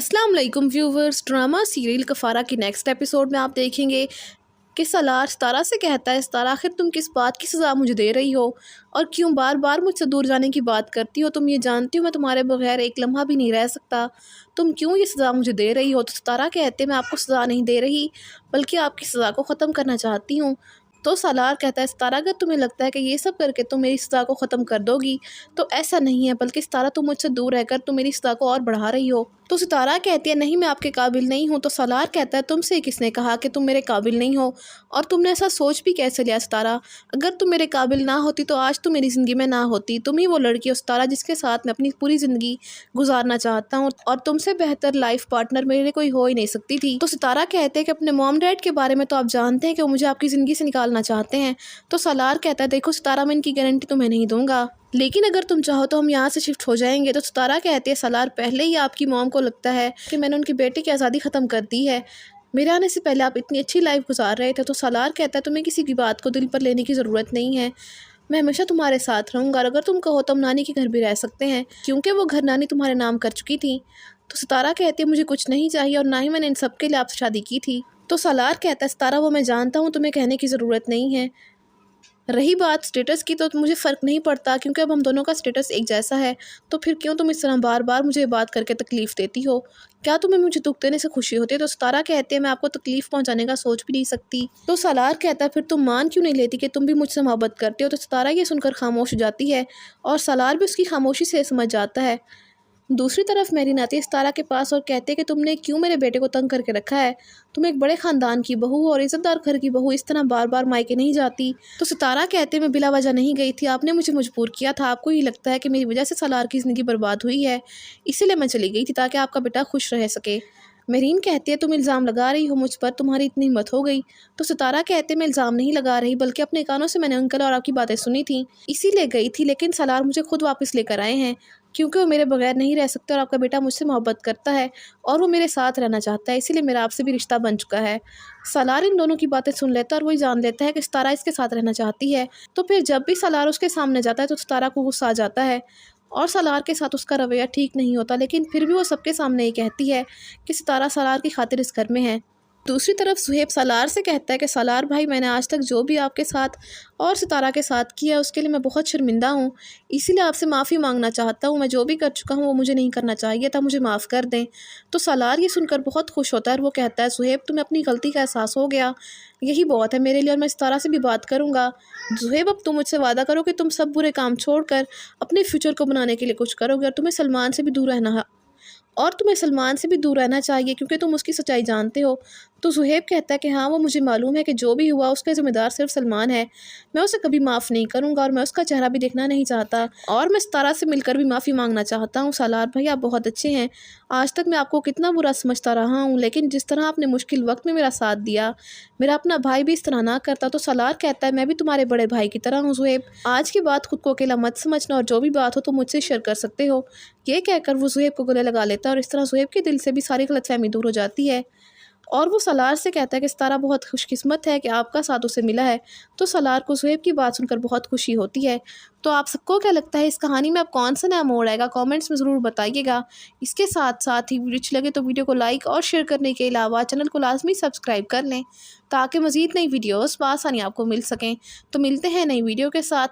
अस्सलाम वालेकुम viewers. Drama serial कफ़ारा की नेक्स्ट एपिसोड में आप देखेंगे कि सलार सितारा से कहता है, सितारा आखिर तुम किस बात की सज़ा मुझे दे रही हो और क्यों बार बार मुझसे दूर जाने की बात करती हो। तुम ये जानती हो मैं तुम्हारे बगैर एक लम्हा भी नहीं रह सकता, तुम क्यों ये सज़ा मुझे दे रही हो। तो सितारा कहते मैं आपको सज़ा नहीं दे रही बल्कि आपकी सज़ा को ख़त्म करना चाहती हूँ। तो सलार कहता है, सितारा अगर तुम्हें लगता है कि ये सब करके तुम मेरी सज़ा को ख़त्म कर दोगी तो ऐसा नहीं है, बल्कि सितारा तुम मुझसे दूर रहकर तुम मेरी सज़ा को और बढ़ा रही हो। तो सितारा कहती है नहीं मैं आपके काबिल नहीं हूँ। तो सलार कहता है तुमसे किसने कहा कि तुम मेरे काबिल नहीं हो, और तुमने ऐसा सोच भी कैसे लिया सितारा। अगर तुम मेरे काबिल ना होती तो आज तुम मेरी ज़िंदगी में ना होती। तुम ही वो लड़की हो सितारा जिसके साथ मैं अपनी पूरी ज़िंदगी गुजारना चाहता हूँ, और तुमसे बेहतर लाइफ पार्टनर मेरे लिए कोई हो ही नहीं सकती थी। तो सितारा कहते हैं कि अपने मॉम डैड के बारे में तो आप जानते हैं कि वो मुझे आपकी ज़िंदगी से निकालना चाहते हैं। तो सलार कहता है देखो सितारा मैं इनकी गारंटी तुम्हें नहीं दूंगा, लेकिन अगर तुम चाहो तो हम यहाँ से शिफ्ट हो जाएंगे। तो सितारा कहते हैं सलार पहले ही आपकी मॉम को लगता है कि मैंने उनके बेटे की आज़ादी ख़त्म कर दी है, मेरे आने से पहले आप इतनी अच्छी लाइफ गुजार रहे थे। तो सलार कहता है तुम्हें किसी की बात को दिल पर लेने की ज़रूरत नहीं है, मैं हमेशा तुम्हारे साथ रहूँगा, और अगर तुम कहो तो हम नानी के घर भी रह सकते हैं क्योंकि वो घर नानी तुम्हारे नाम कर चुकी थी। तो सितारा कहती है मुझे कुछ नहीं चाहिए और ना ही मैंने इन सब के लिए आपसे शादी की थी। तो सलार कहता है सितारा वो मैं जानता हूँ, तुम्हें कहने की ज़रूरत नहीं है। रही बात स्टेटस की तो मुझे फ़र्क नहीं पड़ता क्योंकि अब हम दोनों का स्टेटस एक जैसा है, तो फिर क्यों तुम इस तरह बार बार मुझे बात करके तकलीफ़ देती हो। क्या तुम्हें मुझे दुख देने से खुशी होती है। तो सितारा कहते हैं मैं आपको तकलीफ़ पहुंचाने का सोच भी नहीं सकती। तो सलार कहता है फिर तुम मान क्यों नहीं लेती कि तुम भी मुझसे मोहब्बत करते हो। तो सितारा ये सुनकर खामोश हो जाती है और सलार भी उसकी खामोशी से समझ जाता है। दूसरी तरफ मेरी नाती सितारा के पास और कहते कि तुमने क्यों मेरे बेटे को तंग करके रखा है, तुम एक बड़े ख़ानदान की बहू और इज़्ज़तदार घर की बहू इस तरह बार बार मायके नहीं जाती। तो सितारा कहते मैं बिला वजह नहीं गई थी, आपने मुझे मजबूर किया था, आपको ये लगता है कि मेरी वजह से सलार की ज़िंदगी बर्बाद हुई है, इसीलिए मैं चली गई थी ताकि आपका बेटा खुश रह सके। मेरीन कहती है तुम इल्ज़ाम लगा रही हो मुझ पर, तुम्हारी इतनी हिम्मत हो गई। तो सितारा कहते मैं इल्ज़ाम नहीं लगा रही बल्कि अपने कानों से मैंने अंकल और आपकी बातें सुनी थी इसीलिए गई थी, लेकिन सलार मुझे खुद वापस लेकर आए हैं क्योंकि वो मेरे बगैर नहीं रह सकते और आपका बेटा मुझसे मोहब्बत करता है और वो मेरे साथ रहना चाहता है, इसीलिए मेरा आपसे भी रिश्ता बन चुका है। सलार इन दोनों की बातें सुन लेता है और वही जान लेता है कि सितारा इसके साथ रहना चाहती है। तो फिर जब भी सलार उसके सामने जाता है तो सितारा को गुस्सा आ जाता है और सलार के साथ उसका रवैया ठीक नहीं होता, लेकिन फिर भी वो सबके सामने ये कहती है कि सितारा सलार की खातिर इस घर में है। दूसरी तरफ सुहेब सलार से कहता है कि सलार भाई मैंने आज तक जो भी आपके साथ और सितारा के साथ किया उसके लिए मैं बहुत शर्मिंदा हूँ, इसीलिए आपसे माफ़ी मांगना चाहता हूँ। मैं जो भी कर चुका हूँ वो मुझे नहीं करना चाहिए था, मुझे माफ़ कर दें। तो सलार ये सुनकर बहुत खुश होता है और वो कहता है सुहेब तुम्हें अपनी गलती का एहसास हो गया, यही बहुत है मेरे लिए और मैं सितारा से भी बात करूँगा। सुहेब अब तुम मुझसे वादा करो कि तुम सब बुरे काम छोड़कर अपने फ्यूचर को बनाने के लिए कुछ करोगे, और तुम्हें सलमान से भी दूर रहना चाहिए क्योंकि तुम उसकी सच्चाई जानते हो। तो सुहेब कहता है कि हाँ वो मुझे मालूम है कि जो भी हुआ उसका ज़िम्मेदार सिर्फ सलमान है, मैं उसे कभी माफ़ नहीं करूँगा और मैं उसका चेहरा भी देखना नहीं चाहता, और मैं सितारा से मिलकर भी माफ़ी मांगना चाहता हूँ। सलार भाई आप बहुत अच्छे हैं, आज तक मैं आपको कितना बुरा समझता रहा हूँ, लेकिन जिस तरह आपने मुश्किल वक्त में मेरा साथ दिया, मेरा अपना भाई भी इस तरह ना करता। तो सलार कहता है मैं भी तुम्हारे बड़े भाई की तरह हूँ सुहेब, आज के बाद खुद को अकेला मत समझना और जो भी बात हो तो मुझसे शेयर कर सकते हो। ये कहकर वो सुहेब को गले लगा लेता है और इस तरह सुहेब के दिल से भी सारी गलतफहमी दूर हो जाती है और वो सलार से कहता है कि सितारा बहुत खुशकिस्मत है कि आपका साथ उसे मिला है। तो सलार को सुहेब की बात सुनकर बहुत खुशी होती है। तो आप सबको क्या लगता है इस कहानी में अब कौन सा नया मोड़ आएगा, कमेंट्स में ज़रूर बताइएगा। इसके साथ साथ ही वीडियो अच्छी लगे तो वीडियो को लाइक और शेयर करने के अलावा चैनल को लाजमी सब्सक्राइब कर लें ताकि मज़ीद नई वीडियोज़ बआसानी आपको मिल सकें। तो मिलते हैं नई वीडियो के साथ,